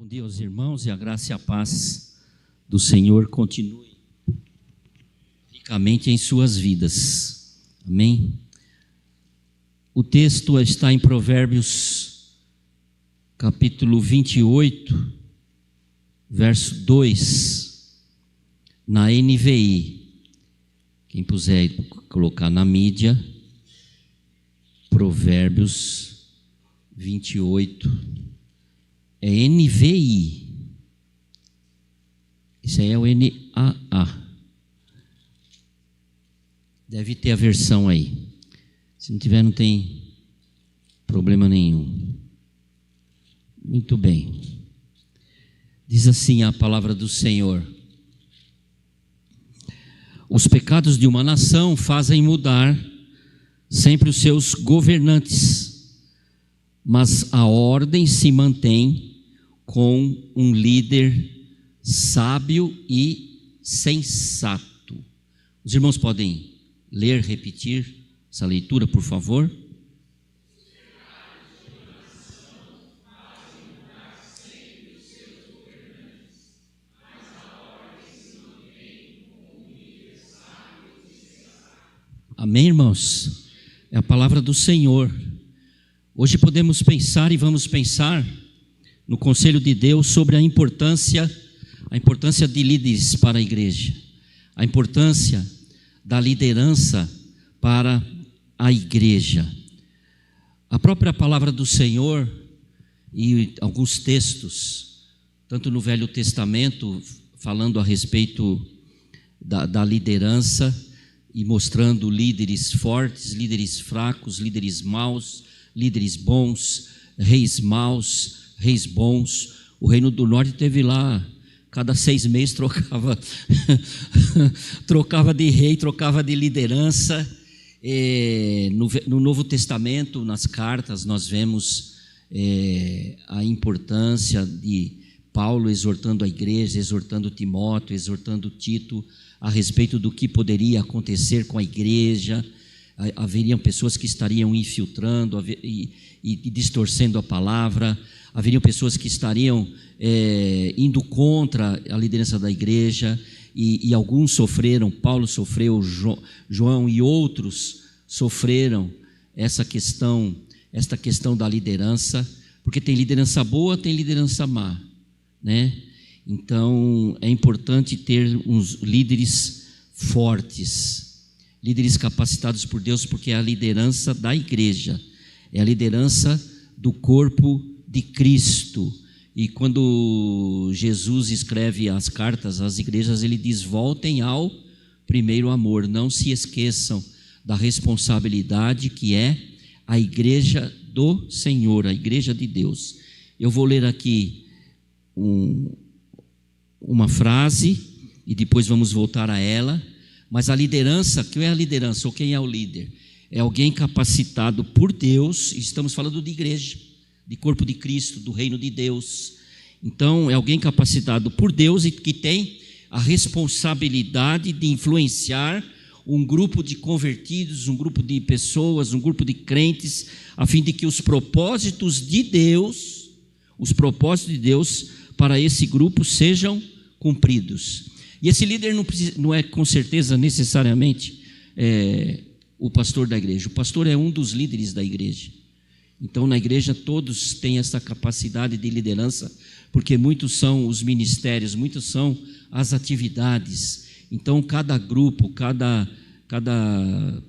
Bom dia aos irmãos, e a graça e a paz do Senhor continue ricamente em suas vidas. Amém? O texto está em Provérbios, capítulo 28, verso 2, na NVI. Quem puser colocar na mídia, Provérbios 28, é NVI. Isso aí é o NAA. Deve ter a versão aí. Se não tiver, não tem problema nenhum. Muito bem. Diz assim a palavra do Senhor: os pecados de uma nação fazem mudar sempre os seus governantes, mas a ordem se mantém com um líder sábio e sensato. Os irmãos podem ler, repetir essa leitura, por favor? Amém, irmãos? É a palavra do Senhor. Hoje podemos pensar e vamos pensar no conselho de Deus sobre a importância de líderes para a igreja, a importância da liderança para a igreja. A própria palavra do Senhor e alguns textos, tanto no Velho Testamento, falando a respeito da liderança e mostrando líderes fortes, líderes fracos, líderes maus, líderes bons, reis maus, reis bons. O Reino do Norte teve lá, cada 6 meses trocava de rei, trocava de liderança. No Novo Testamento, nas cartas, nós vemos a importância de Paulo exortando a igreja, exortando Timóteo, exortando Tito a respeito do que poderia acontecer com a igreja. Haveriam pessoas que estariam infiltrando e distorcendo a palavra, haveriam pessoas que estariam indo contra a liderança da igreja, e alguns sofreram. Paulo sofreu, João e outros sofreram esta questão da liderança, porque tem liderança boa, tem liderança má, né? Então é importante ter uns líderes fortes, líderes capacitados por Deus, porque é a liderança da igreja, é a liderança do corpo de Cristo. E quando Jesus escreve as cartas às igrejas, ele diz: voltem ao primeiro amor, não se esqueçam da responsabilidade que é a igreja do Senhor, a igreja de Deus. Eu vou ler aqui uma frase e depois vamos voltar a ela. Mas a liderança, quem é a liderança ou quem é o líder? É alguém capacitado por Deus. Estamos falando de igreja, de corpo de Cristo, do reino de Deus. Então é alguém capacitado por Deus e que tem a responsabilidade de influenciar um grupo de convertidos, um grupo de pessoas, um grupo de crentes, a fim de que os propósitos de Deus para esse grupo sejam cumpridos. E esse líder não é com certeza necessariamente o pastor da igreja. O pastor é um dos líderes da igreja. Então na igreja todos têm essa capacidade de liderança, porque muitos são os ministérios, muitos são as atividades. Então cada grupo, cada cada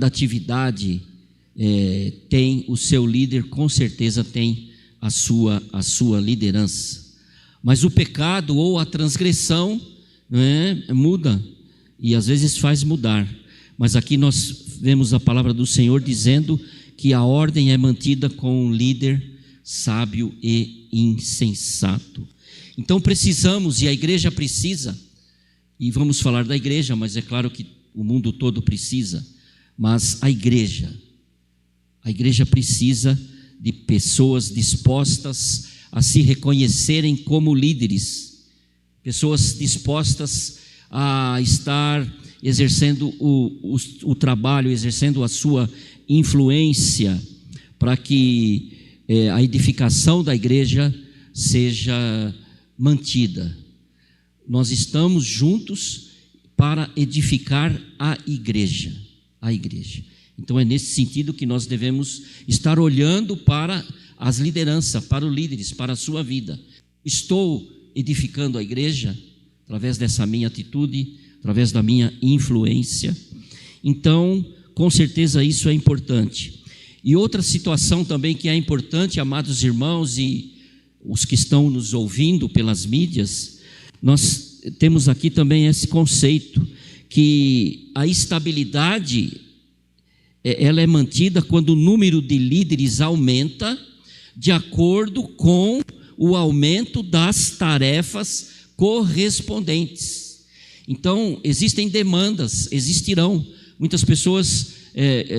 atividade tem o seu líder, com certeza tem a sua liderança. Mas o pecado ou a transgressão, muda, e às vezes faz mudar. Mas aqui nós vemos a palavra do Senhor dizendo que a ordem é mantida com um líder sábio e insensato. Então precisamos, e a igreja precisa, e vamos falar da igreja, mas é claro que o mundo todo precisa, mas a igreja precisa de pessoas dispostas a se reconhecerem como líderes, pessoas dispostas a estar exercendo o trabalho, exercendo a sua influência, para que a edificação da igreja seja mantida. Nós estamos juntos para edificar a igreja. Então é nesse sentido que nós devemos estar olhando para as lideranças, para os líderes, para a sua vida. Estou edificando a igreja através dessa minha atitude, através da minha influência. Então, com certeza isso é importante. E outra situação também que é importante, amados irmãos e os que estão nos ouvindo pelas mídias, nós temos aqui também esse conceito, que a estabilidade, ela é mantida quando o número de líderes aumenta de acordo com o aumento das tarefas correspondentes. Então, existem demandas, existirão. Muitas pessoas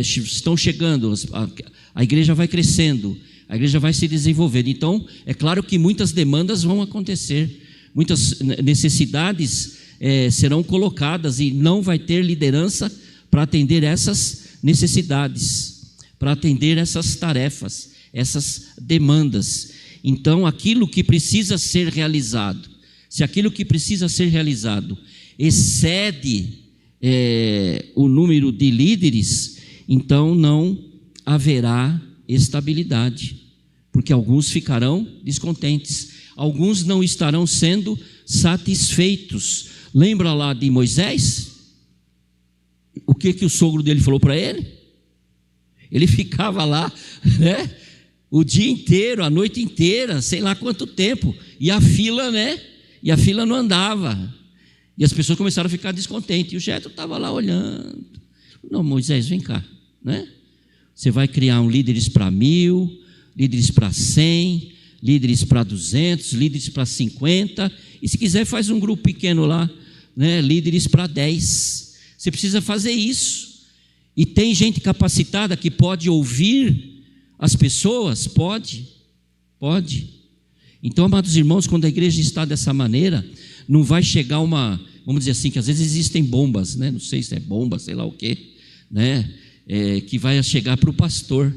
estão chegando, a igreja vai crescendo, a igreja vai se desenvolvendo. Então, é claro que muitas demandas vão acontecer, muitas necessidades serão colocadas e não vai ter liderança para atender essas necessidades, para atender essas tarefas, essas demandas. Então, aquilo que precisa ser realizado, se aquilo que precisa ser realizado excede o número de líderes, então não haverá estabilidade, porque alguns ficarão descontentes, alguns não estarão sendo satisfeitos. Lembra lá de Moisés? O que o sogro dele falou para ele? Ele ficava lá, né, o dia inteiro, a noite inteira, sei lá quanto tempo, e a fila, né? E a fila não andava. E as pessoas começaram a ficar descontentes. E o Jetro estava lá olhando. Não, Moisés, vem cá, né? Você vai criar líderes para 1000, líderes para 100, líderes para 200, líderes para 50. E se quiser, faz um grupo pequeno lá, né? Líderes para 10. Você precisa fazer isso. E tem gente capacitada que pode ouvir as pessoas? Pode. Então, amados irmãos, quando a igreja está dessa maneira, não vai chegar vamos dizer assim, que às vezes existem bombas, né? Não sei se é bomba, sei lá o quê, né? Que vai chegar para o pastor,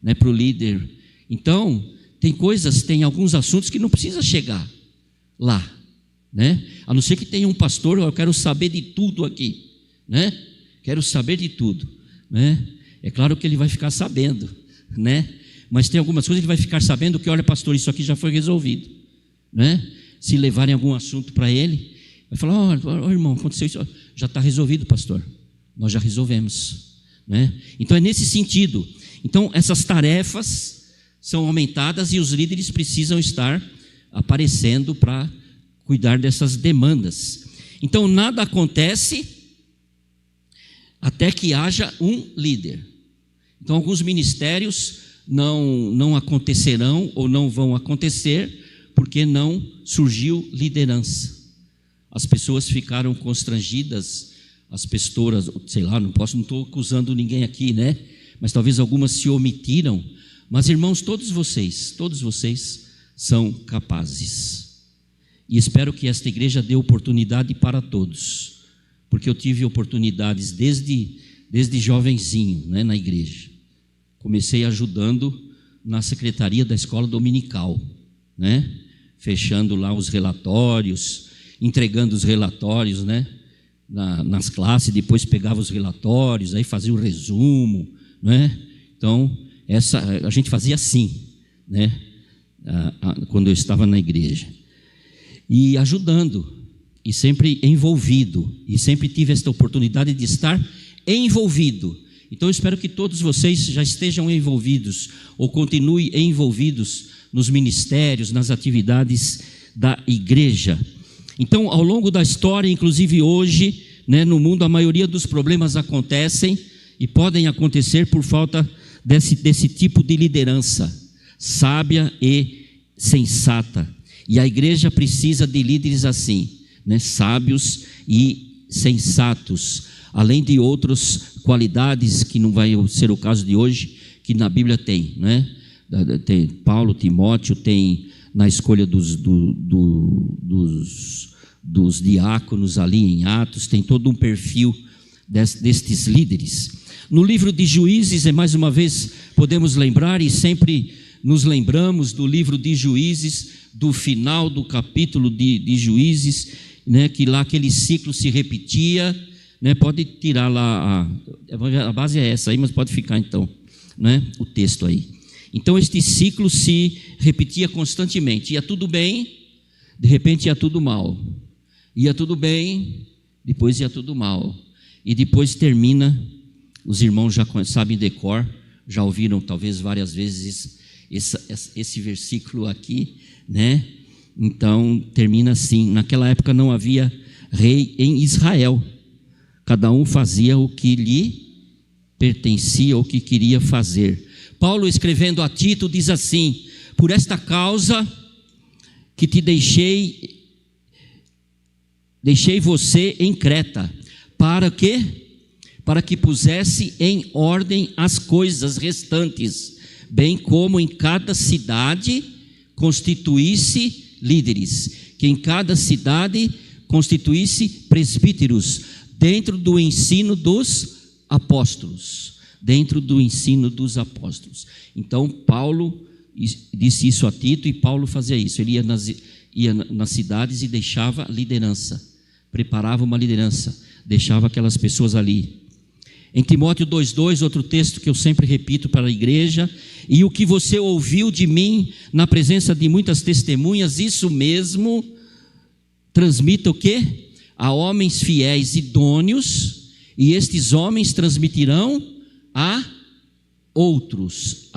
né? Para o líder. Então, tem alguns assuntos que não precisa chegar lá, né? A não ser que tenha um pastor, eu quero saber de tudo aqui, né? Quero saber de tudo, né? É claro que ele vai ficar sabendo, né? Mas tem algumas coisas que ele vai ficar sabendo que, olha, pastor, isso aqui já foi resolvido, né? Se levarem algum assunto para ele, vai falar, irmão, aconteceu isso, já está resolvido, pastor, nós já resolvemos, né? Então é nesse sentido. Então essas tarefas são aumentadas e os líderes precisam estar aparecendo para cuidar dessas demandas. Então nada acontece até que haja um líder. Então alguns ministérios não acontecerão ou não vão acontecer porque não surgiu liderança. As pessoas ficaram constrangidas, as pastoras, sei lá, não estou acusando ninguém aqui, né? Mas talvez algumas se omitiram. Mas irmãos, todos vocês são capazes. E espero que esta igreja dê oportunidade para todos, porque eu tive oportunidades desde jovenzinho, né, na igreja. Comecei ajudando na secretaria da escola dominical, né? Fechando lá os relatórios, entregando os relatórios, né? Nas classes, depois pegava os relatórios, aí fazia o resumo, né? Então, a gente fazia assim, né? Quando eu estava na igreja. E ajudando, e sempre envolvido, e sempre tive esta oportunidade de estar envolvido. Então eu espero que todos vocês já estejam envolvidos, ou continuem envolvidos nos ministérios, nas atividades da igreja. Então, ao longo da história, inclusive hoje, né, no mundo, a maioria dos problemas acontecem e podem acontecer por falta desse tipo de liderança sábia e sensata. E a igreja precisa de líderes assim, né, sábios e sensatos, além de outras qualidades que não vai ser o caso de hoje, que na Bíblia tem, né? Tem Paulo, Timóteo, tem na escolha dos diáconos ali em Atos, tem todo um perfil destes líderes. No livro de Juízes, mais uma vez, podemos lembrar, e sempre nos lembramos do livro de Juízes, do final do capítulo de Juízes, né, que lá aquele ciclo se repetia, né, pode tirar lá, a base é essa aí, mas pode ficar então, né, o texto aí. Então este ciclo se repetia constantemente, ia tudo bem, de repente ia tudo mal, ia tudo bem, depois ia tudo mal, e depois termina, os irmãos já sabem decor, já ouviram talvez várias vezes esse versículo aqui, né? Então termina assim: naquela época não havia rei em Israel, cada um fazia o que lhe pertencia, o que queria fazer. Paulo, escrevendo a Tito, diz assim: por esta causa que te deixei você em Creta, para que pusesse em ordem as coisas restantes, bem como em cada cidade constituísse líderes, que em cada cidade constituísse presbíteros, dentro do ensino dos apóstolos. Então Paulo disse isso a Tito, e Paulo fazia isso. Ele ia nas cidades e deixava liderança, preparava uma liderança, deixava aquelas pessoas ali. Em Timóteo 2,2, outro texto que eu sempre repito para a igreja: e o que você ouviu de mim na presença de muitas testemunhas, isso mesmo transmita o quê? A homens fiéis idôneos, e estes homens transmitirão a outros.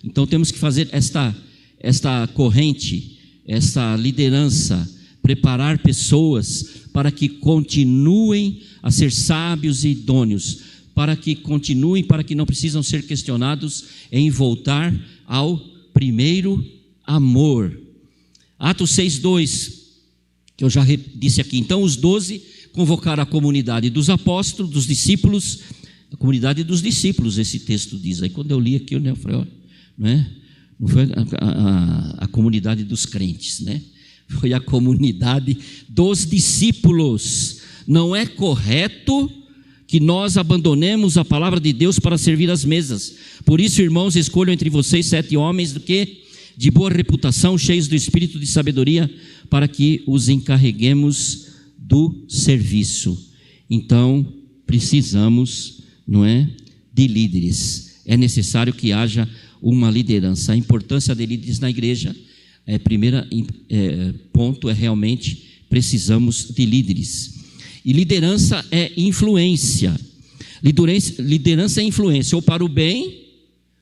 Então temos que fazer esta corrente, esta liderança, preparar pessoas para que continuem a ser sábios e idôneos, para que continuem, para que não precisam ser questionados em voltar ao primeiro amor. Atos 6,2, que eu já disse aqui. Então os 12 convocaram a comunidade dos apóstolos, dos discípulos, a comunidade dos discípulos, esse texto diz. Aí quando eu li aqui, eu falei, não foi a comunidade dos crentes, né? Foi a comunidade dos discípulos. Não é correto que nós abandonemos a palavra de Deus para servir às mesas. Por isso, irmãos, escolham entre vocês 7 homens de boa reputação, cheios do espírito de sabedoria, para que os encarreguemos do serviço. Então, precisamos, de líderes. É necessário que haja uma liderança. A importância de líderes na igreja, primeiro ponto, é realmente precisamos de líderes. E liderança é influência. Liderança é influência, ou para o bem,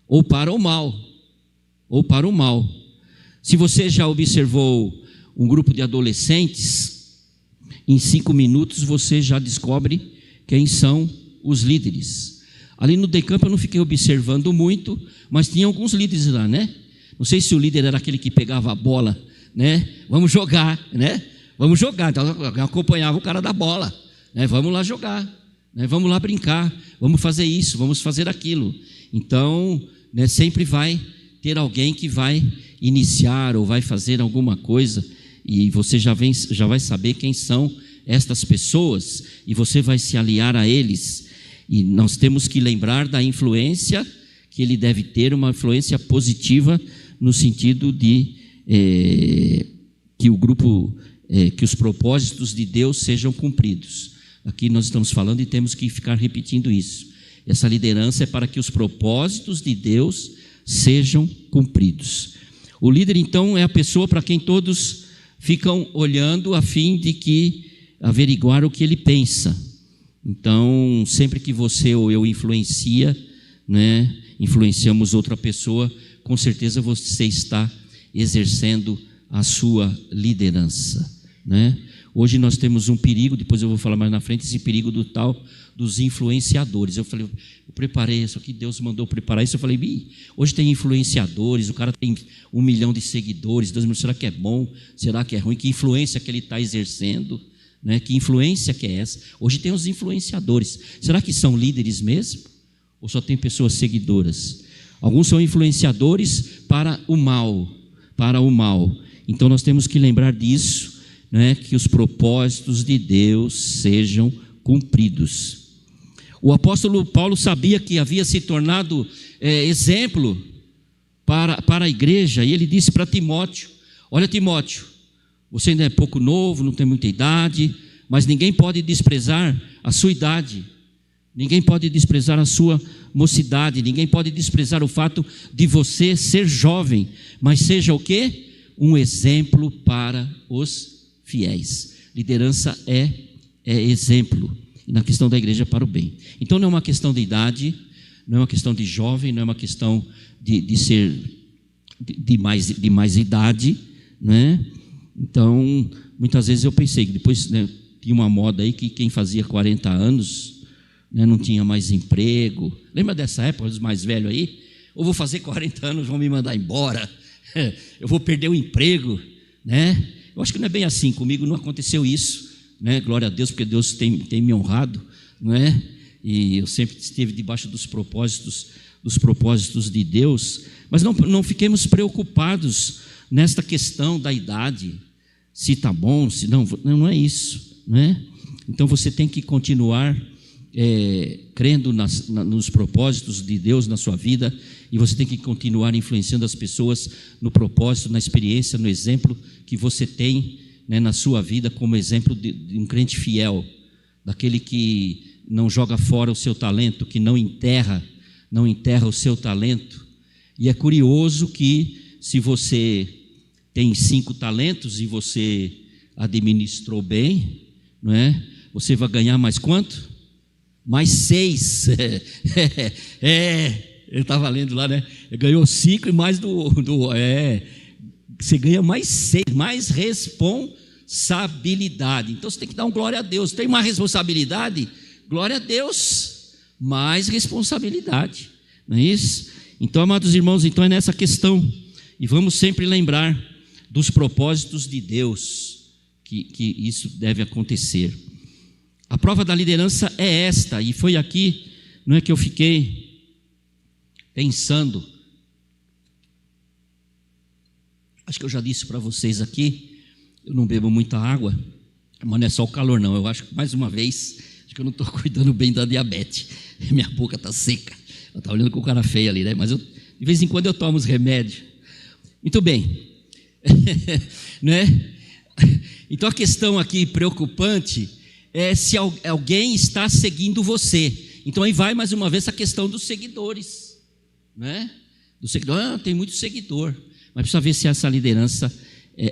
ou para o mal. Se você já observou um grupo de adolescentes, em 5 minutos você já descobre quem são os líderes. Ali no Decamp eu não fiquei observando muito, mas tinha alguns líderes lá, né? Não sei se o líder era aquele que pegava a bola, né? Vamos jogar, né? Vamos jogar. Então eu acompanhava o cara da bola, né? Vamos lá jogar, né? Vamos lá brincar, vamos fazer isso, vamos fazer aquilo. Então, sempre vai ter alguém que vai iniciar ou vai fazer alguma coisa, e você já vai saber quem são estas pessoas, e você vai se aliar a eles. E nós temos que lembrar da influência que ele deve ter, uma influência positiva, no sentido de que o grupo, que os propósitos de Deus sejam cumpridos. Aqui nós estamos falando e temos que ficar repetindo isso. Essa liderança é para que os propósitos de Deus sejam cumpridos. O líder, então, é a pessoa para quem todos ficam olhando a fim de averiguar o que ele pensa. Então, sempre que você ou eu influenciamos outra pessoa, com certeza você está exercendo a sua liderança, né? Hoje nós temos um perigo, depois eu vou falar mais na frente, esse perigo dos influenciadores. Eu preparei isso aqui, Deus mandou preparar isso. Eu falei, hoje tem influenciadores, o cara tem 1 milhão de seguidores, 2 milhões, será que é bom? Será que é ruim? Que influência que ele está exercendo? Né? Que influência que é essa? Hoje tem os influenciadores. Será que são líderes mesmo? Ou só tem pessoas seguidoras? Alguns são influenciadores para o mal. Então nós temos que lembrar disso, né? Que os propósitos de Deus sejam cumpridos. O apóstolo Paulo sabia que havia se tornado exemplo, né? Para os crentes, para os para a igreja, e ele disse para Timóteo: olha, Timóteo, você ainda é pouco novo, não tem muita idade, mas ninguém pode desprezar a sua idade, ninguém pode desprezar a sua mocidade, ninguém pode desprezar o fato de você ser jovem, mas seja o quê? Um exemplo para os fiéis. Liderança é exemplo, e na questão da igreja para o bem. Então não é uma questão de idade, não é uma questão de jovem, não é uma questão de ser de mais idade, né? Então, muitas vezes eu pensei que depois, né, tinha uma moda aí que quem fazia 40 anos, né, não tinha mais emprego. Lembra dessa época, os mais velhos aí? Ou vou fazer 40 anos, vão me mandar embora, eu vou perder o emprego, né? Eu acho que não é bem assim, comigo não aconteceu isso, né? Glória a Deus, porque Deus tem me honrado, não é? E eu sempre estive debaixo dos propósitos de Deus, mas não fiquemos preocupados nesta questão da idade, se está bom, se não é isso, né? Então você tem que continuar crendo nos propósitos de Deus na sua vida, e você tem que continuar influenciando as pessoas no propósito, na experiência, no exemplo que você tem, né, na sua vida, como exemplo de um crente fiel, daquele que não joga fora o seu talento, que não enterra o seu talento. E é curioso que, se você tem 5 talentos e você administrou bem, não é? Você vai ganhar mais quanto? Mais 6. Eu estava lendo lá, né? Ganhou 5 e mais você ganha mais 6, mais responsabilidade. Então você tem que dar um glória a Deus. Tem uma responsabilidade, glória a Deus, mais responsabilidade, não é isso? Então, amados irmãos, então é nessa questão, e vamos sempre lembrar dos propósitos de Deus, que isso deve acontecer. A prova da liderança é esta, e foi aqui, não é, que eu fiquei pensando. Acho que eu já disse para vocês aqui, eu não bebo muita água, mas não é só o calor não, eu acho que mais uma vez, acho que eu não estou cuidando bem da diabetes, minha boca está seca, eu estava olhando com o cara feio ali, né? Mas de vez em quando eu tomo os remédios. Muito bem, né? Então a questão aqui preocupante é se alguém está seguindo você. Então aí vai mais uma vez a questão dos seguidores, né? Do seguidor, tem muito seguidor, mas precisa ver se essa liderança,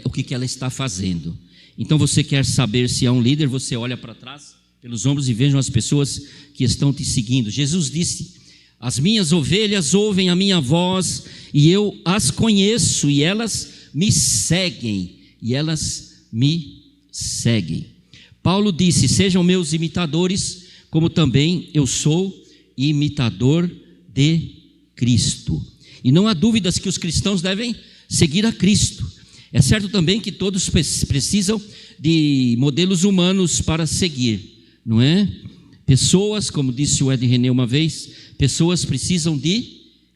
o que ela está fazendo. Então você quer saber se é um líder, você olha para trás, pelos ombros, e vejam as pessoas que estão te seguindo. Jesus disse: as minhas ovelhas ouvem a minha voz, e eu as conheço, e elas me seguem, Paulo disse: sejam meus imitadores, como também eu sou imitador de Cristo. E não há dúvidas que os cristãos devem seguir a Cristo. É certo também que todos precisam de modelos humanos para seguir, não é? Pessoas, como disse o Ed René uma vez, pessoas precisam de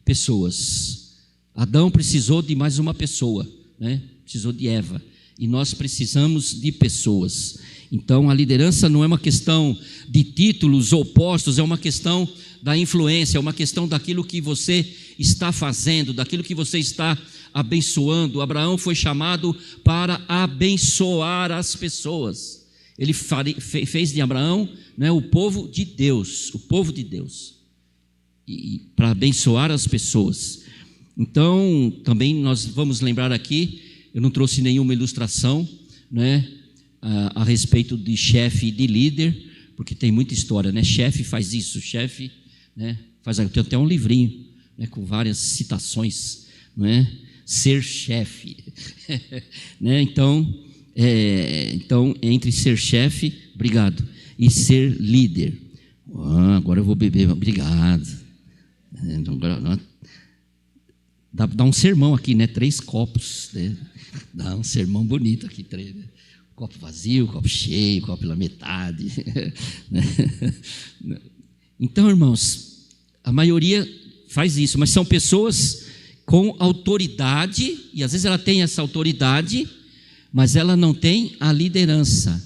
pessoas. Adão precisou de mais uma pessoa, né? Precisou de Eva, e nós precisamos de pessoas. Então a liderança não é uma questão de títulos ou postos, é uma questão da influência, é uma questão daquilo que você está fazendo, daquilo que você está abençoando. Abraão foi chamado para abençoar as pessoas. Ele fez de Abraão, né, o povo de Deus, e para abençoar as pessoas. Então também nós vamos lembrar aqui, eu não trouxe nenhuma ilustração, né, a respeito de chefe e de líder, porque tem muita história, né? Chefe faz isso, chefe, né, tem até um livrinho, né, com várias citações, não é? Ser chefe, né? Então, entre ser chefe, obrigado, e ser líder, agora eu vou beber, obrigado. Dá um sermão aqui, né? 3 copos, né? Dá um sermão bonito aqui, 3, né? Copo vazio, copo cheio, copo pela metade. Então, irmãos, a maioria faz isso, mas são pessoas com autoridade, e às vezes ela tem essa autoridade, mas ela não tem a liderança,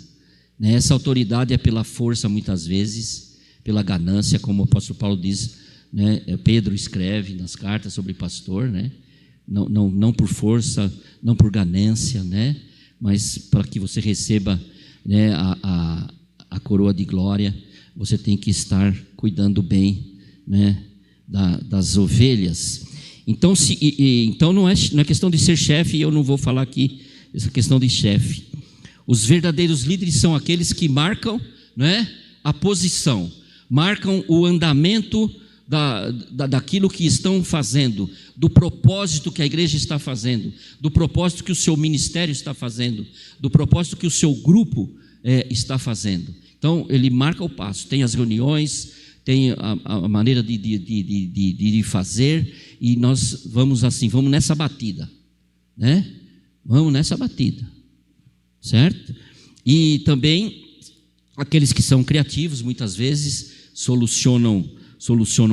né? Essa autoridade é pela força, muitas vezes, pela ganância, como o apóstolo Paulo diz, né? Pedro escreve nas cartas sobre pastor, né? não por força, não por ganância, né? Mas para que você receba, né, a coroa de glória, você tem que estar cuidando bem, né, das ovelhas. Então, então não é questão de ser chefe, e eu não vou falar aqui essa questão de chefe. Os verdadeiros líderes são aqueles que marcam, né, a posição, marcam o andamento daquilo que estão fazendo, do propósito que a igreja está fazendo, do propósito que o seu ministério está fazendo, do propósito que o seu grupo está fazendo. Então, ele marca o passo, tem as reuniões, tem a maneira de fazer, e nós vamos nessa batida, né? Vamos nessa batida, certo? E também aqueles que são criativos, muitas vezes solucionam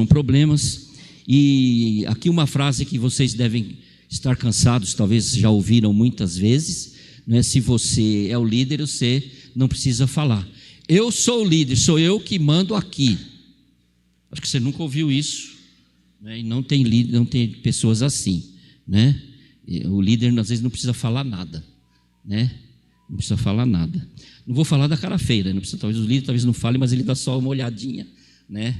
problemas. E aqui uma frase que vocês devem estar cansados, talvez já ouviram muitas vezes, né? Se você é o líder, você não precisa falar. Eu sou o líder, sou eu que mando aqui. Acho que você nunca ouviu isso, né? E não tem líder, não tem pessoas assim, né? O líder às vezes não precisa falar nada, né? Não precisa falar nada. Não vou falar da cara feia, não precisa, talvez o líder talvez não fale, mas ele dá só uma olhadinha, né?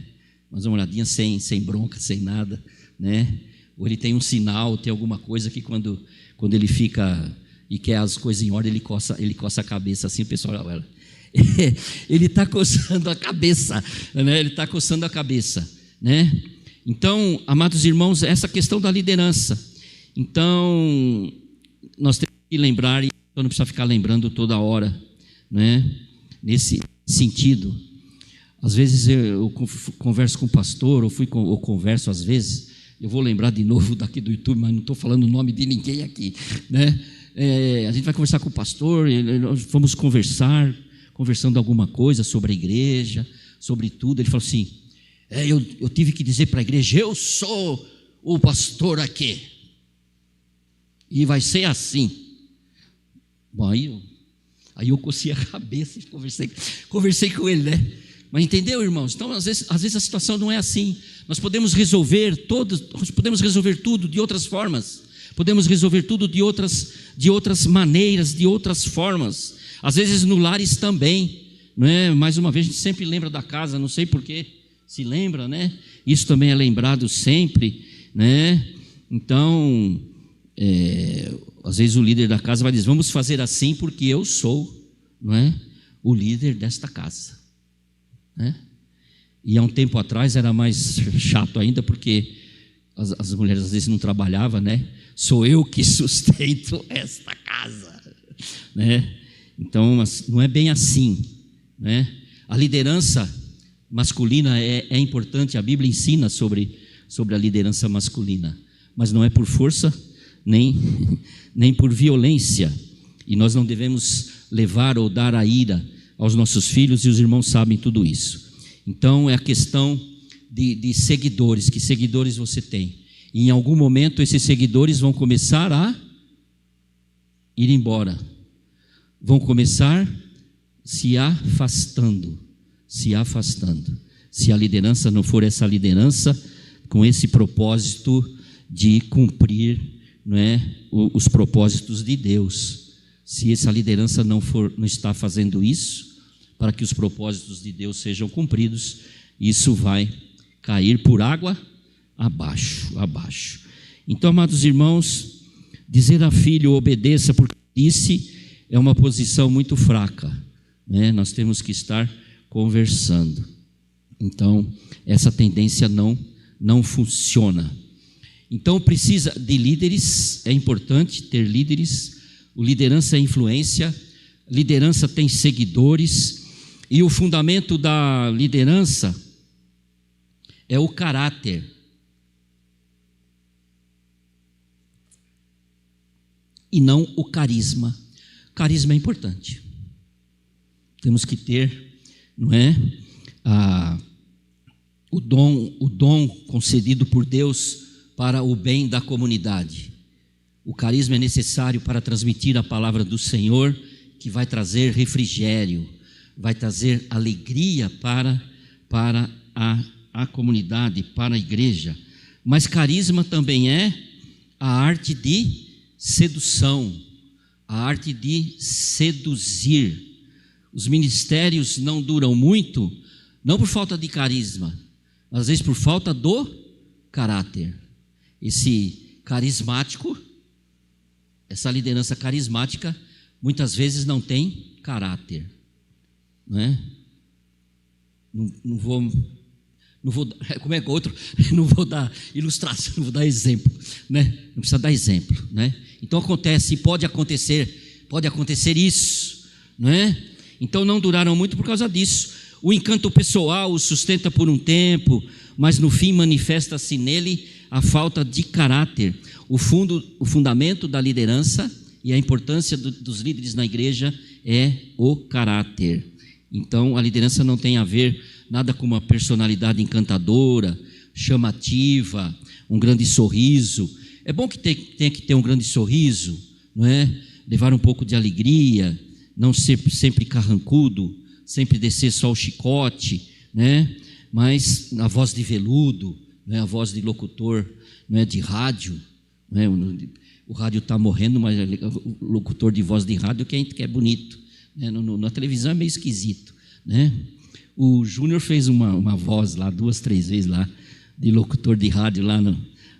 Mas uma olhadinha sem bronca, sem nada, né? Ou ele tem um sinal, tem alguma coisa que quando ele fica e quer as coisas em ordem, ele coça a cabeça assim, o pessoal olha, ele está coçando a cabeça, né? Ele está coçando a cabeça, né? Então, amados irmãos, essa questão da liderança. Então, nós temos que lembrar, e eu não preciso ficar lembrando toda hora, né? Nesse sentido. Às vezes eu converso com o pastor, ou converso às vezes, eu vou lembrar de novo daqui do YouTube, mas não estou falando o nome de ninguém aqui, né? A gente vai conversar com o pastor, nós vamos conversando alguma coisa sobre a igreja, sobre tudo. Ele falou assim, eu tive que dizer para a igreja, eu sou o pastor aqui, e vai ser assim. Bom, aí eu cocei a cabeça e conversei com ele, né? Mas entendeu, irmãos? Então, às vezes a situação não é assim. Nós podemos resolver tudo de outras formas. Podemos resolver tudo de outras maneiras, de outras formas. Às vezes no lares também, não é? Mais uma vez, a gente sempre lembra da casa, não sei porquê, se lembra, né? Isso também é lembrado sempre, né? Então, às vezes o líder da casa vai dizer, vamos fazer assim porque eu sou, não é? O líder desta casa, né? E há um tempo atrás era mais chato ainda, porque as mulheres às vezes não trabalhavam, né? Sou eu que sustento esta casa, né? Então não é bem assim, né? A liderança masculina é importante, a Bíblia ensina sobre a liderança masculina, mas não é por força nem por violência, e nós não devemos levar ou dar a ira aos nossos filhos, e os irmãos sabem tudo isso. Então é a questão de seguidores, que seguidores você tem, e em algum momento esses seguidores vão começar a ir embora, vão começar se afastando, se a liderança não for essa liderança com esse propósito de cumprir, não é, os propósitos de Deus. Se essa liderança não está fazendo isso para que os propósitos de Deus sejam cumpridos, isso vai cair por água abaixo. Então, amados irmãos, dizer a filho obedeça porque disse é uma posição muito fraca, né? Nós temos que estar conversando. Então, essa tendência não funciona. Então, precisa de líderes, é importante ter líderes. O liderança é influência, liderança tem seguidores, e o fundamento da liderança é o caráter. E não o carisma. Carisma é importante. Temos que ter, não é, o dom concedido por Deus para o bem da comunidade. O carisma é necessário para transmitir a palavra do Senhor, que vai trazer refrigério, vai trazer alegria para a comunidade, para a igreja. Mas carisma também é a arte de sedução, a arte de seduzir. Os ministérios não duram muito, não por falta de carisma, às vezes por falta do caráter. Esse carismático, essa liderança carismática, muitas vezes não tem caráter, não é? Não vou, como é que outro? Não vou dar ilustração, não vou dar exemplo, né? Não precisa dar exemplo, né? Então acontece, pode acontecer isso, não é? Então não duraram muito por causa disso. O encanto pessoal o sustenta por um tempo, mas no fim manifesta-se nele a falta de caráter. O fundamento da liderança e a importância dos líderes na igreja é o caráter. Então a liderança não tem a ver nada com uma personalidade encantadora, chamativa, um grande sorriso. É bom que tenha que ter um grande sorriso, não é? Levar um pouco de alegria, não ser sempre carrancudo, sempre descer só o chicote, né? Mas a voz de veludo, né? A voz de locutor, não é? De rádio, né? O rádio está morrendo, mas o locutor de voz de rádio que é bonito, né? Na televisão é meio esquisito, né? O Júnior fez uma voz lá 2, 3 vezes lá de locutor de rádio lá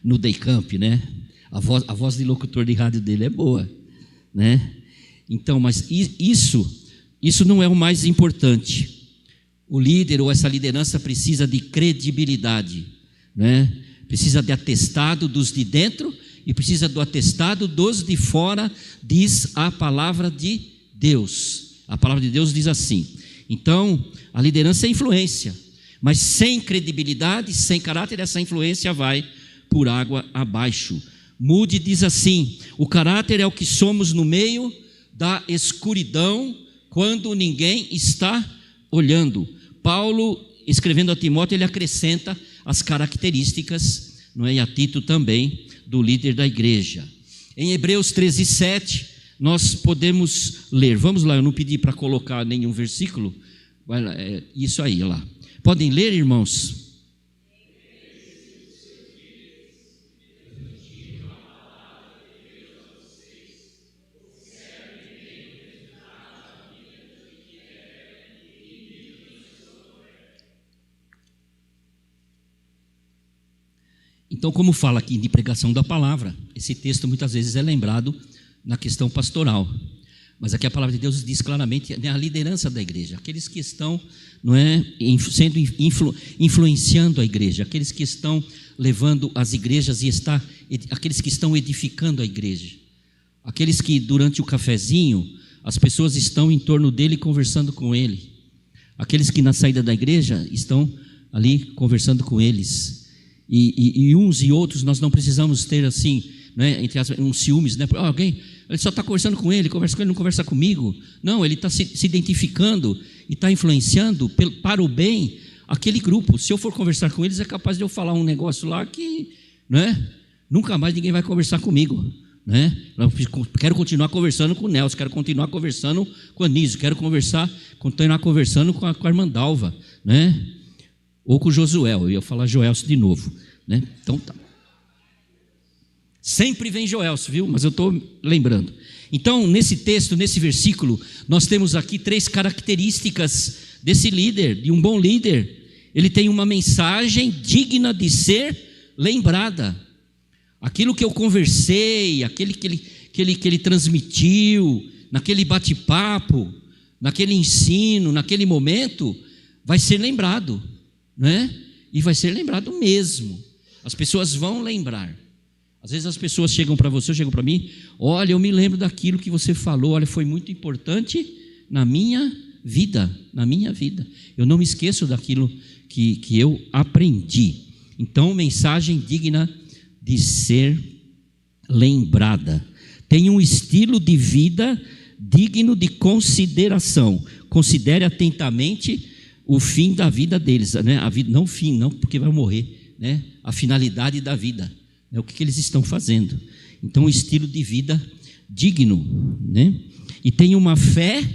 no Day Camp, né? A voz de locutor de rádio dele é boa, né? Então, mas isso não é o mais importante. O líder ou essa liderança precisa de credibilidade, né? Precisa de atestado dos de dentro e precisa do atestado dos de fora, diz a palavra de Deus. A palavra de Deus diz assim. Então, a liderança é influência, mas sem credibilidade, sem caráter, essa influência vai por água abaixo. Moody diz assim: o caráter é o que somos no meio da escuridão, quando ninguém está olhando. Paulo, escrevendo a Timóteo, ele acrescenta as características, não é? E a Tito também, do líder da igreja. Em Hebreus 13:7, nós podemos ler. Vamos lá, eu não pedi para colocar nenhum versículo. Vai lá, isso aí, lá. Podem ler, irmãos? Então, como fala aqui de pregação da palavra, esse texto muitas vezes é lembrado na questão pastoral. Mas aqui a palavra de Deus diz claramente, né, a liderança da igreja, aqueles que estão, não é, influenciando a igreja, aqueles que estão levando as igrejas aqueles que estão edificando a igreja, aqueles que durante o cafezinho as pessoas estão em torno dele conversando com ele, aqueles que na saída da igreja estão ali conversando com eles. E uns e outros nós não precisamos ter assim, né, entre aspas, uns ciúmes, né? Alguém, ele só está conversando com ele, conversa com ele, não conversa comigo. Não, ele está se identificando e está influenciando para o bem aquele grupo. Se eu for conversar com eles, é capaz de eu falar um negócio lá que, né, nunca mais ninguém vai conversar comigo, né? Eu quero continuar conversando com o Nelson, quero continuar conversando com a Anísio, quero continuar conversando com a irmã Dalva, né? Ou com o Josuel, eu ia falar Joelso de novo, né? Então tá. Sempre vem Joelso, viu? Mas eu estou lembrando. Então, nesse texto, nesse versículo, nós temos aqui 3 características desse líder, de um bom líder. Ele tem uma mensagem digna de ser lembrada. Aquilo que eu conversei, aquele que ele transmitiu, naquele bate-papo, naquele ensino, naquele momento, vai ser lembrado, né? E vai ser lembrado mesmo. As pessoas vão lembrar. Às vezes as pessoas chegam para você, chegam para mim: olha, eu me lembro daquilo que você falou, olha, foi muito importante na minha vida, eu não me esqueço daquilo que eu aprendi. Então, mensagem digna de ser lembrada. Tem um estilo de vida digno de consideração. Considere atentamente o fim da vida deles, né? A vida, não o fim, não porque vai morrer, né? A finalidade da vida, né? O que eles estão fazendo. Então, um estilo de vida digno, né? E tem uma fé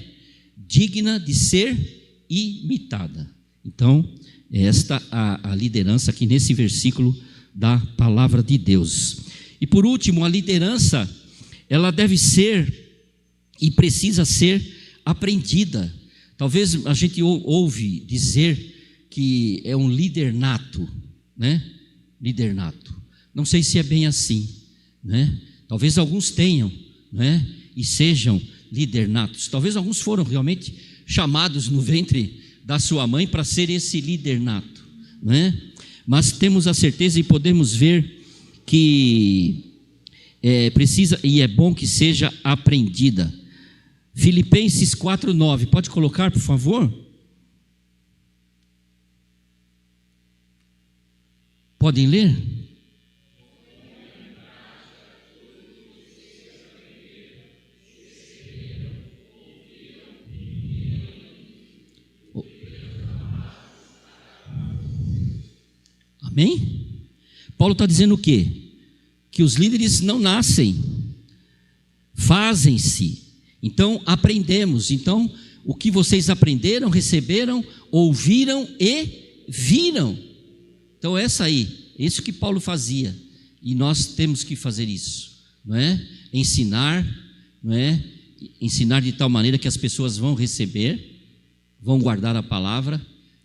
digna de ser imitada. Então, esta a liderança aqui nesse versículo da palavra de Deus. E por último, a liderança, ela deve ser e precisa ser aprendida. Talvez a gente ouve dizer que é um líder nato, né? Líder nato. Não sei se é bem assim, né? Talvez alguns tenham, né? E sejam líder natos. Talvez alguns foram realmente chamados no ventre da sua mãe para ser esse líder nato, né? Mas temos a certeza e podemos ver que precisa e é bom que seja aprendida. Filipenses 4:9, pode colocar, por favor? Podem ler? Amém? Paulo está dizendo o quê? Que os líderes não nascem, fazem-se. Então aprendemos. Então o que vocês aprenderam, receberam, ouviram e viram. Então isso que Paulo fazia. E nós temos que fazer isso, não é? Ensinar, não é? Ensinar de tal maneira que as pessoas vão receber, vão guardar a palavra,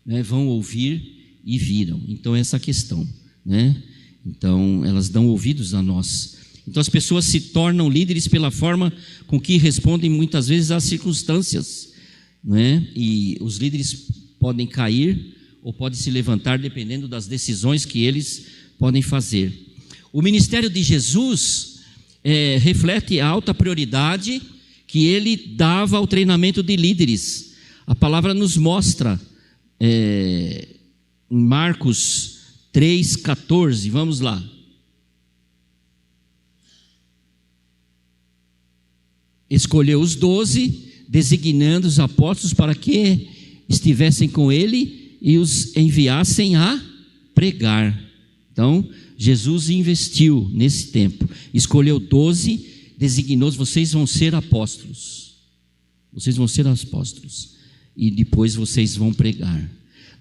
né? Vão ouvir e viram. Então essa questão, né? Então elas dão ouvidos a nós. Então as pessoas se tornam líderes pela forma com que respondem muitas vezes às circunstâncias, né? E os líderes podem cair ou podem se levantar dependendo das decisões que eles podem fazer. O ministério de Jesus reflete a alta prioridade que ele dava ao treinamento de líderes. A palavra nos mostra em Marcos 3,14, vamos lá. Escolheu os 12, designando os apóstolos para que estivessem com ele e os enviassem a pregar. Então, Jesus investiu nesse tempo, escolheu 12, designou, vocês vão ser apóstolos. Vocês vão ser apóstolos. E depois vocês vão pregar.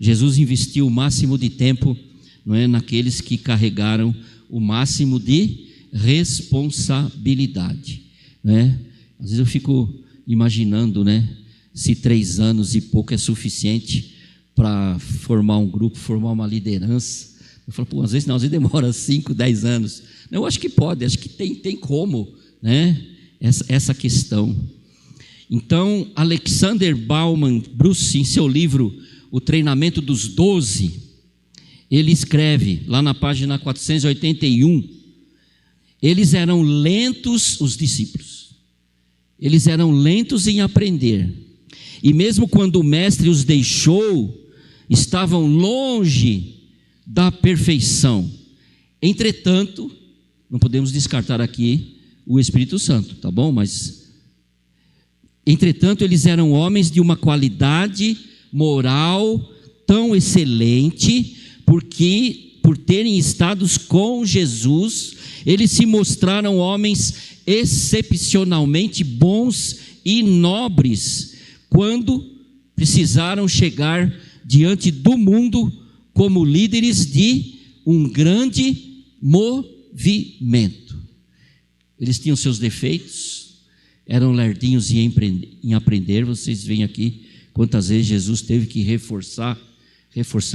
Jesus investiu o máximo de tempo, não é, naqueles que carregaram o máximo de responsabilidade, né? Às vezes eu fico imaginando, né, se 3 anos e pouco é suficiente para formar um grupo, formar uma liderança. Eu falo, às vezes não, às vezes demora 5, 10 anos. Eu acho que pode, acho que tem como, né, essa questão. Então, Alexander Bauman Bruce, em seu livro O Treinamento dos 12, ele escreve, lá na página 481, eles eram lentos, os discípulos, eles eram lentos em aprender, e mesmo quando o mestre os deixou, estavam longe da perfeição. Entretanto, não podemos descartar aqui o Espírito Santo, tá bom? Mas, entretanto, eles eram homens de uma qualidade moral tão excelente, porque por terem estado com Jesus, eles se mostraram homens excepcionalmente bons e nobres, quando precisaram chegar diante do mundo como líderes de um grande movimento. Eles tinham seus defeitos, eram lerdinhos em aprender. Vocês veem aqui quantas vezes Jesus teve que reforçar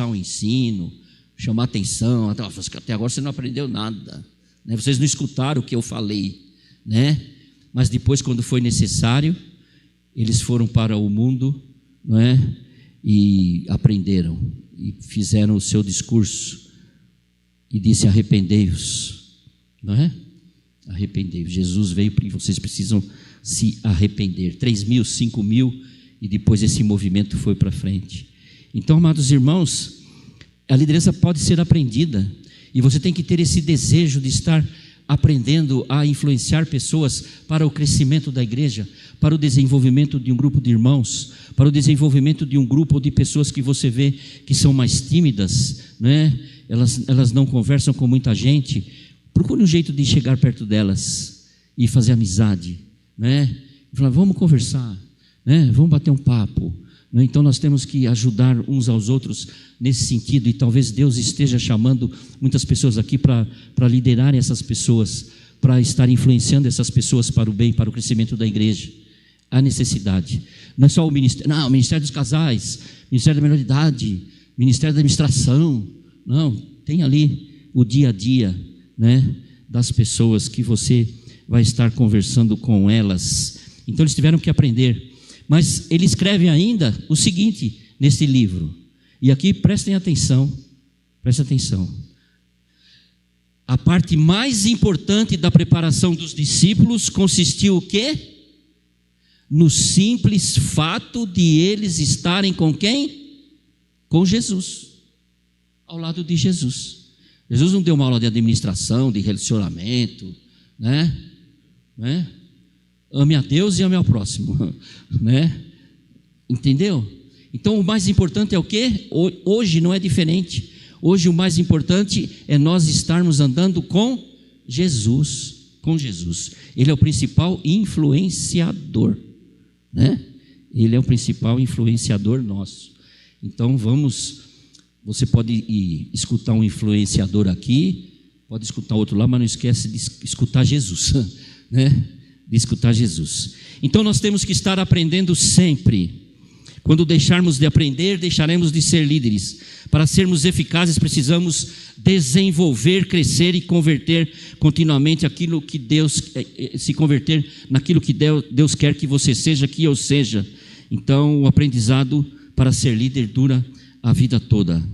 o ensino, chamar atenção. Até agora você não aprendeu nada, né? Vocês não escutaram o que eu falei, né? Mas depois, quando foi necessário, eles foram para o mundo, não é? E aprenderam e fizeram o seu discurso e disse: arrependei-vos, não é? Arrependei-vos. Jesus veio porque vocês precisam se arrepender. 3.000, 5.000, e depois esse movimento foi para frente. Então, amados irmãos, a liderança pode ser aprendida, e você tem que ter esse desejo de estar aprendendo a influenciar pessoas para o crescimento da igreja, para o desenvolvimento de um grupo de irmãos, para o desenvolvimento de um grupo de pessoas que você vê que são mais tímidas, né? Elas não conversam com muita gente. Procure um jeito de chegar perto delas e fazer amizade, né? Falar, vamos conversar, né? Vamos bater um papo, Então nós temos que ajudar uns aos outros nesse sentido, e talvez Deus esteja chamando muitas pessoas aqui para liderar essas pessoas, para estar influenciando essas pessoas para o bem, para o crescimento da igreja. Há necessidade. Não é só o ministério, não, o ministério dos casais, ministério da menor idade, ministério da administração. Não, tem ali o dia a dia, né, das pessoas que você vai estar conversando com elas. Então eles tiveram que aprender. Mas ele escreve ainda o seguinte nesse livro, e aqui prestem atenção, a parte mais importante da preparação dos discípulos consistiu o quê? No simples fato de eles estarem com quem? Com Jesus, ao lado de Jesus. Jesus não deu uma aula de administração, de relacionamento, né? Ame a Deus e ame ao próximo, né? Entendeu? Então o mais importante é o quê? Hoje não é diferente. Hoje o mais importante é nós estarmos andando com Jesus. Ele é o principal influenciador, né? Ele é o principal influenciador nosso. Então você pode escutar um influenciador aqui, pode escutar outro lá, mas não esquece de escutar Jesus, né? De escutar Jesus. Então nós temos que estar aprendendo sempre. Quando deixarmos de aprender, deixaremos de ser líderes. Para sermos eficazes, precisamos desenvolver, crescer e converter continuamente aquilo que Deus, se converter naquilo que Deus quer que você seja, que eu seja. Então o aprendizado para ser líder dura a vida toda.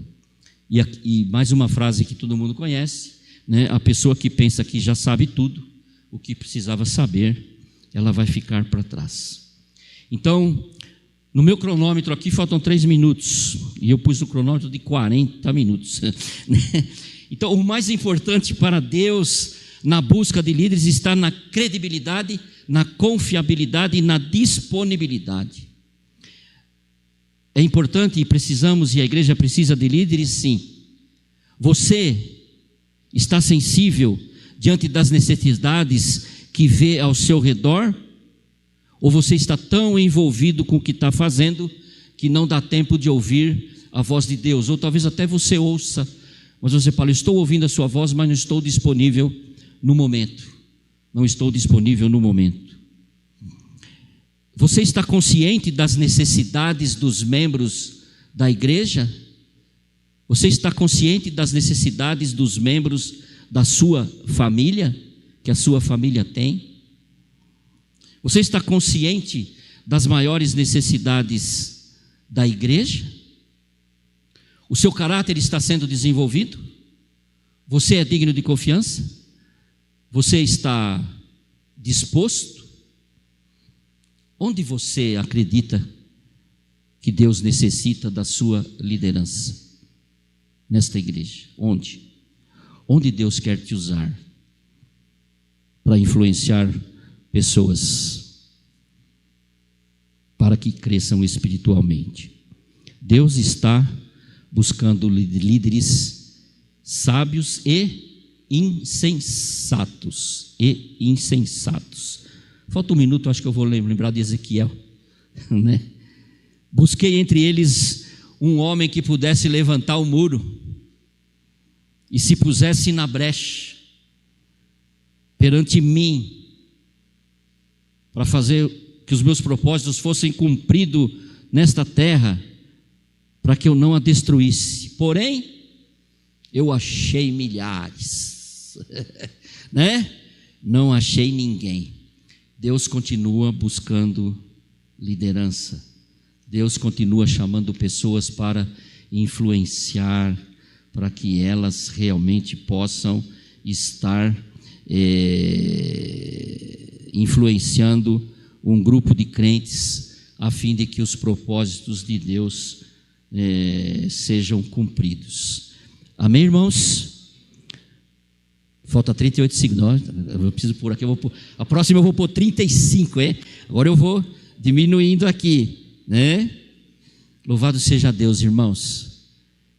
E mais uma frase que todo mundo conhece, né? A pessoa que pensa que já sabe tudo, o que precisava saber, ela vai ficar para trás. Então, no meu cronômetro aqui faltam 3 minutos, e eu pus o cronômetro de 40 minutos. Então, o mais importante para Deus na busca de líderes está na credibilidade, na confiabilidade e na disponibilidade. É importante e precisamos, e a igreja precisa de líderes, sim. Você está sensível diante das necessidades que vê ao seu redor? Ou você está tão envolvido com o que está fazendo que não dá tempo de ouvir a voz de Deus? Ou talvez até você ouça, mas você fala, estou ouvindo a sua voz, mas não estou disponível no momento. Não estou disponível no momento. Você está consciente das necessidades dos membros da igreja? Você está consciente das necessidades dos membros da sua família, que a sua família tem? Você está consciente das maiores necessidades da igreja? O seu caráter está sendo desenvolvido? Você é digno de confiança? Você está disposto? Onde você acredita que Deus necessita da sua liderança? Nesta igreja. Onde? Onde Deus quer te usar para influenciar pessoas, para que cresçam espiritualmente? Deus está buscando líderes sábios e insensatos. Falta um minuto, acho que eu vou lembrar de Ezequiel, né? Busquei entre eles um homem que pudesse levantar o muro e se pusesse na brecha perante mim, para fazer que os meus propósitos fossem cumpridos nesta terra, para que eu não a destruísse. Porém, eu achei milhares, né? Não achei ninguém. Deus continua buscando liderança. Deus continua chamando pessoas para influenciar, para que elas realmente possam estar influenciando um grupo de crentes, a fim de que os propósitos de Deus sejam cumpridos. Amém, irmãos? Falta 38 segundos. Eu preciso pôr aqui. A próxima eu vou pôr 35, Agora eu vou diminuindo aqui, né? Louvado seja Deus, irmãos.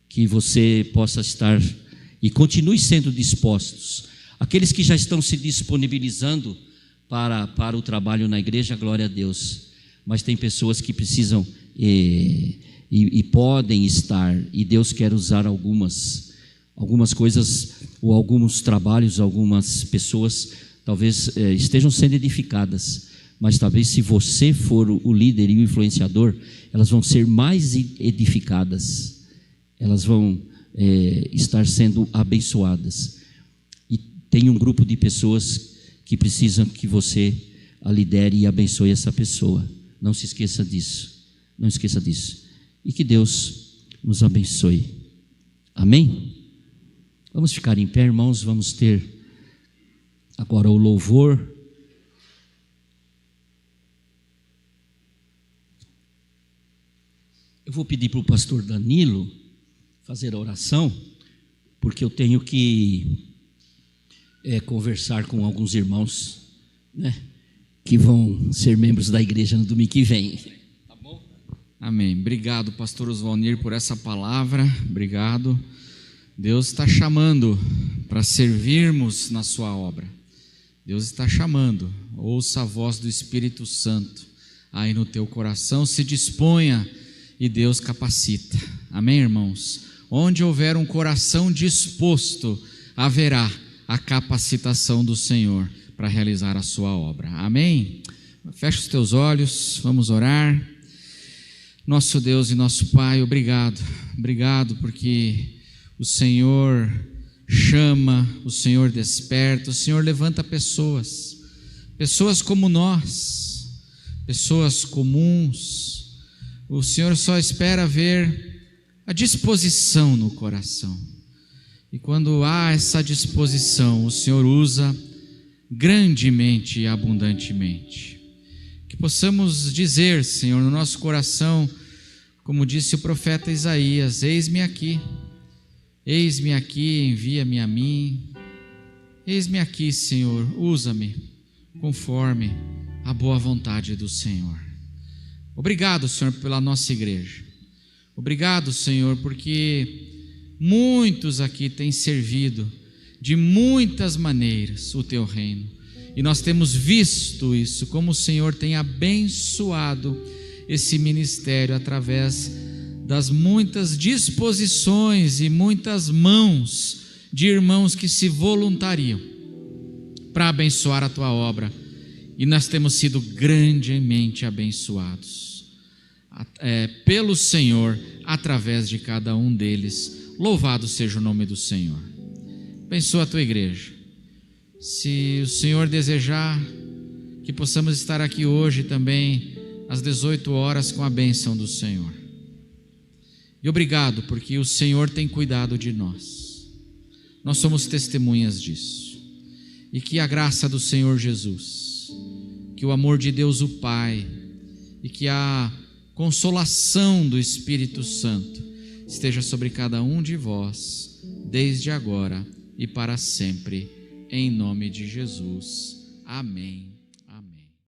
Que você possa estar e continue sendo dispostos. Aqueles que já estão se disponibilizando para o trabalho na igreja, glória a Deus. Mas tem pessoas que precisam e podem estar, e Deus quer usar algumas coisas, ou alguns trabalhos, algumas pessoas talvez estejam sendo edificadas, mas talvez se você for o líder e o influenciador, elas vão ser mais edificadas, elas vão estar sendo abençoadas. E tem um grupo de pessoas que precisam que você a lidere e abençoe essa pessoa. Não se esqueça disso, não esqueça disso. E que Deus nos abençoe. Amém? Vamos ficar em pé, irmãos, vamos ter agora o louvor. Eu vou pedir para o pastor Danilo fazer a oração, porque eu tenho que conversar com alguns irmãos, né, que vão ser membros da igreja no domingo que vem. Tá bom? Amém. Obrigado, pastor Osvalnir, por essa palavra. Obrigado. Deus está chamando para servirmos na sua obra. Deus está chamando. Ouça a voz do Espírito Santo aí no teu coração. Se disponha e Deus capacita. Amém, irmãos? Onde houver um coração disposto, haverá a capacitação do Senhor para realizar a sua obra. Amém? Fecha os teus olhos, vamos orar. Nosso Deus e nosso Pai, obrigado porque o Senhor chama, o Senhor desperta, o Senhor levanta pessoas como nós, pessoas comuns. O Senhor só espera ver a disposição no coração, e quando há essa disposição, o Senhor usa grandemente e abundantemente. Que possamos dizer, Senhor, no nosso coração, como disse o profeta Isaías: eis-me aqui, envia-me a mim. Eis-me aqui, Senhor, usa-me conforme a boa vontade do Senhor. Obrigado, Senhor, pela nossa igreja. Obrigado, Senhor, porque muitos aqui têm servido de muitas maneiras o teu reino, e nós temos visto isso, como o Senhor tem abençoado esse ministério através das muitas disposições e muitas mãos de irmãos que se voluntariam para abençoar a tua obra, e nós temos sido grandemente abençoados pelo Senhor através de cada um deles. Louvado seja o nome do Senhor. Abençoa a tua igreja. Se o Senhor desejar, que possamos estar aqui hoje também às 18 horas com a bênção do Senhor. E obrigado porque o Senhor tem cuidado de nós. Nós somos testemunhas disso. E que a graça do Senhor Jesus, que o amor de Deus o Pai e que a consolação do Espírito Santo esteja sobre cada um de vós, desde agora e para sempre, em nome de Jesus. Amém.